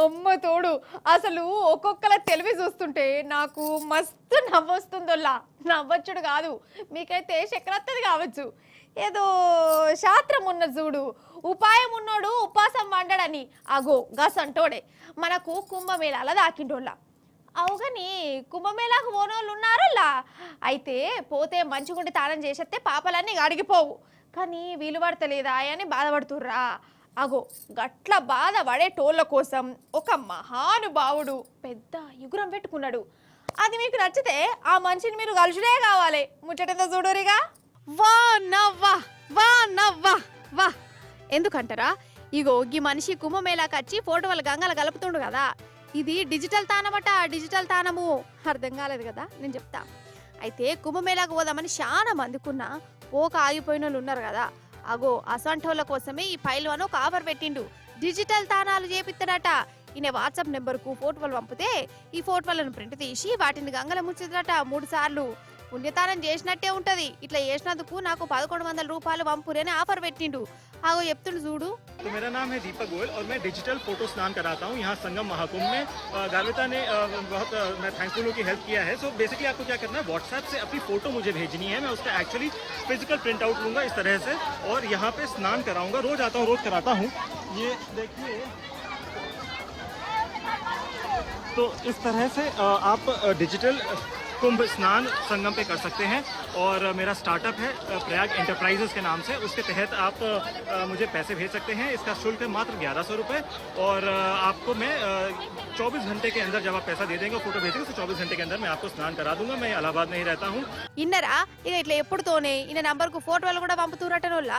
అమ్మ తోడు అసలు ఒక్కొక్కల తెలివి చూస్తుంటే నాకు మస్తు నవ్వొస్తుందోలా. నవ్వొచ్చుడు కాదు, మీకైతే చక్రత్తది కావచ్చు. ఏదో శాస్త్రం ఉన్న చూడు, ఉపాయం ఉన్నోడు ఉపాసం వండడని. అగో గసంటోడే మనకు కుంభమేళాల దాకిండోళ్ళ. అవుగని కుంభమేళాకు పోనోళ్ళు ఉన్నారల్లా. అయితే పోతే మంచిగుండి తానం చేసేస్తే పాపలన్నీ అడిగిపోవు. కానీ వీలు పడతలేదా అని బాధపడుతుర్రా. అగో గట్ల బాధ పడేటోళ్ళ కోసం ఒక మహానుభావుడు పెద్ద యుగురం పెట్టుకున్నాడు. అది మీకు నచ్చితే ఆ మనిషిని మీరు కలుసుడే కావాలి. ముచ్చటతో చూడరిగా. వా నవ్వా వా నవ్వా వా ఎందుకంటారా, ఇగో ఈ మనిషి కుంభమేళాకి వచ్చి ఫోటో వాళ్ళ గంగల కలుపుతుండు కదా. ఇది డిజిటల్ తానమట, డిజిటల్ తానము. అర్థం కాలేదు కదా, నేను చెప్తా. అయితే కుంభమేళాకు పోదామని చాలా మందికున్నా పోక ఆగిపోయిన వాళ్ళు ఉన్నారు కదా. అగో అసంటోళ్ళ కోసమే ఈ పైల్వాన్ ఒక ఆఫర్ పెట్టిండు. డిజిటల్ తానాలు చేపిస్తాడట. ఈయన వాట్సాప్ నెంబర్కు ఫోటోలు పంపితే ఈ ఫోటోలను ప్రింట్ తీసి వాటిని గంగల ముంచుతాడట 3 సార్లు. పుణ్యతానం చేసినట్టే ఉంటది. ఇట్లా చేసినందుకు నాకు 1100 రూపాయలు పంపురే అని ఆఫర్ పెట్టిండు. आगो చెప్తుండు చూడు. तो मेरा नाम है दीपक गोयल और मैं डिजिटल फोटो स्नान कराता हूँ यहाँ संगम महाकुंभ में। गार्विता ने बहुत मैं थैंकफुल हूँ कि हेल्प किया है। सो बेसिकली आपको क्या करना है, व्हाट्सएप से अपनी फोटो मुझे भेजनी है। मैं उसका एक्चुअली फिजिकल प्रिंट आउट लूँगा इस तरह से और यहाँ पे स्नान कराऊंगा। रोज आता हूँ, रोज कराता हूँ। ये देखिए, तो इस तरह से आप डिजिटल कुंभ स्नान संगम पे कर सकते हैं। और मेरा स्टार्टअप है प्रयाग एंटरप्राइजेस के नाम से, उसके तहत आप मुझे पैसे भेज सकते हैं। इसका शुल्क है मात्र 1100 रुपये और आपको मैं 24 घंटे के अंदर, जब आप पैसा दे देंगे फोटो भेजेंगे, तो 24 घंटे के अंदर मैं आपको स्नान करा दूंगा। मैं इलाहाबाद में ही रहता हूँ। ఇన్నరా ఇక ఇట్లా ఎప్పుడుతోనే ఈయన నంబర్ కు ఫోటోలు కూడా పంపుతురటనోళ్ళ.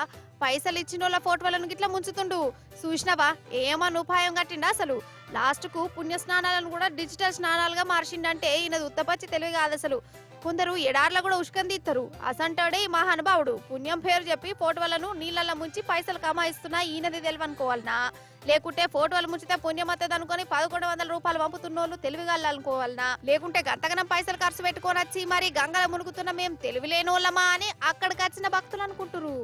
పైసలు ఇచ్చినోళ్ళ ఫోటోలను గిట్లా ముంచుతుండు. చూసినవా ఏమన్నా ఉపాయం కట్టిండా అసలు. లాస్ట్ కు పుణ్య స్నానాలను కూడా డిజిటల్ స్నానాలుగా మార్చిండంటే ఈయనది ఉత్తపచ్చి తెలివి కాదు అసలు. కొందరు ఎడార్ల కూడా ఉష్కం తీస్తారు. అసంటాడే ఈ మహానుభావుడు పుణ్యం పేరు చెప్పి ఫోటోలను నీళ్ళల్లో ముంచి పైసలు కమాయిస్తున్నా ఈయనది తెలివనుకోవాలనా, లేకుంటే ఫోటోలు ముంచితే పుణ్యం వస్తుంది అనుకుని 1100 రూపాయలు పంపుతున్నోళ్ళు తెలివిగాళ్ళు అనుకోవాలనా, లేకుంటే గంతగనం పైసలు ఖర్చు పెట్టుకొని వచ్చి మరి గంగల మునుగుతున్న మేము తెలివి లేనోళ్ళమా అని అక్కడికి వచ్చిన భక్తులు అనుకుంటురు.